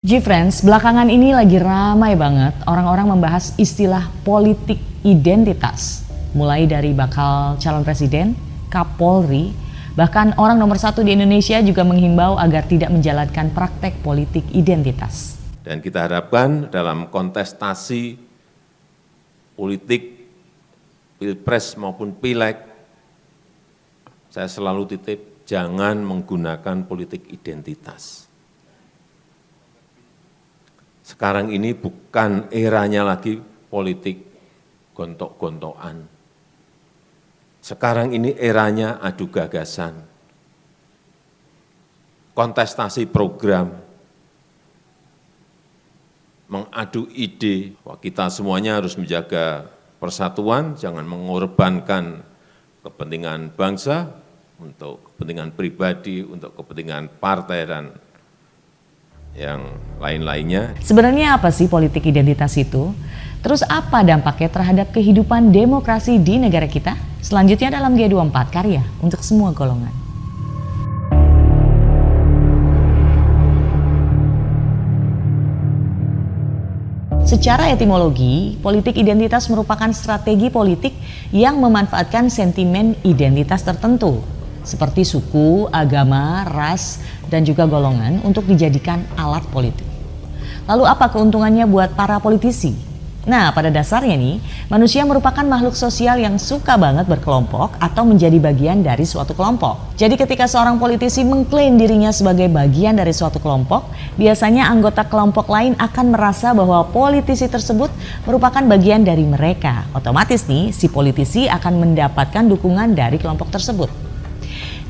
G-Friends, belakangan ini lagi ramai banget orang-orang membahas istilah politik identitas. Mulai dari bakal calon presiden, Kapolri, bahkan orang nomor 1 di Indonesia juga menghimbau agar tidak menjalankan praktek politik identitas. Dan kita harapkan dalam kontestasi politik, pilpres maupun pileg, saya selalu titip, jangan menggunakan politik identitas. Sekarang ini bukan eranya lagi politik gontok-gontokan. Sekarang ini eranya adu gagasan, kontestasi program, mengadu ide. Wah, kita semuanya harus menjaga persatuan, jangan mengorbankan kepentingan bangsa untuk kepentingan pribadi, untuk kepentingan partai dan yang lain-lainnya. Sebenarnya apa sih politik identitas itu? Terus apa dampaknya terhadap kehidupan demokrasi di negara kita? Selanjutnya dalam G24 Karya untuk semua golongan. Secara etimologi, politik identitas merupakan strategi politik yang memanfaatkan sentimen identitas tertentu, seperti suku, agama, ras, dan juga golongan untuk dijadikan alat politik. Lalu apa keuntungannya buat para politisi? Nah, pada dasarnya nih, manusia merupakan makhluk sosial yang suka banget berkelompok atau menjadi bagian dari suatu kelompok. Jadi ketika seorang politisi mengklaim dirinya sebagai bagian dari suatu kelompok, biasanya anggota kelompok lain akan merasa bahwa politisi tersebut merupakan bagian dari mereka. Otomatis nih, si politisi akan mendapatkan dukungan dari kelompok tersebut.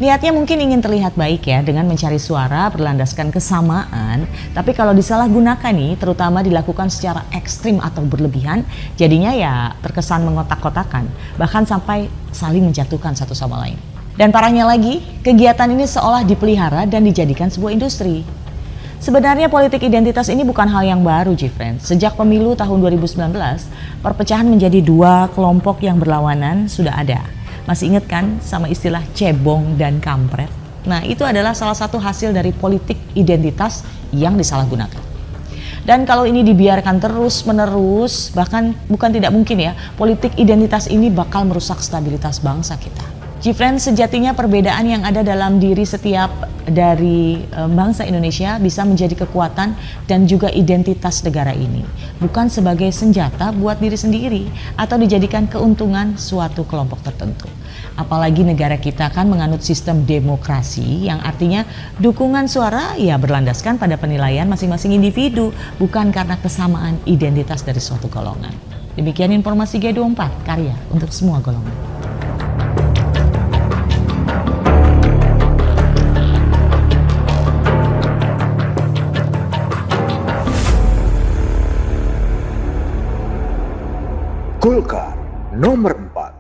Niatnya mungkin ingin terlihat baik ya dengan mencari suara berlandaskan kesamaan, tapi kalau disalahgunakan nih, terutama dilakukan secara ekstrim atau berlebihan, jadinya ya terkesan mengotak-kotakan, bahkan sampai saling menjatuhkan satu sama lain. Dan parahnya lagi, kegiatan ini seolah dipelihara dan dijadikan sebuah industri. Sebenarnya politik identitas ini bukan hal yang baru, G-Friends. Sejak pemilu tahun 2019, perpecahan menjadi dua kelompok yang berlawanan sudah ada. Masih ingat kan sama istilah cebong dan kampret? Nah, itu adalah salah satu hasil dari politik identitas yang disalahgunakan. Dan kalau ini dibiarkan terus-menerus, bahkan bukan tidak mungkin ya, politik identitas ini bakal merusak stabilitas bangsa kita. G-Friends, sejatinya perbedaan yang ada dalam diri setiap dari bangsa Indonesia bisa menjadi kekuatan dan juga identitas negara ini. Bukan sebagai senjata buat diri sendiri atau dijadikan keuntungan suatu kelompok tertentu. Apalagi negara kita kan menganut sistem demokrasi yang artinya dukungan suara ya berlandaskan pada penilaian masing-masing individu, bukan karena kesamaan identitas dari suatu golongan. Demikian informasi G24 Karya untuk semua golongan. Golkar nomor 4.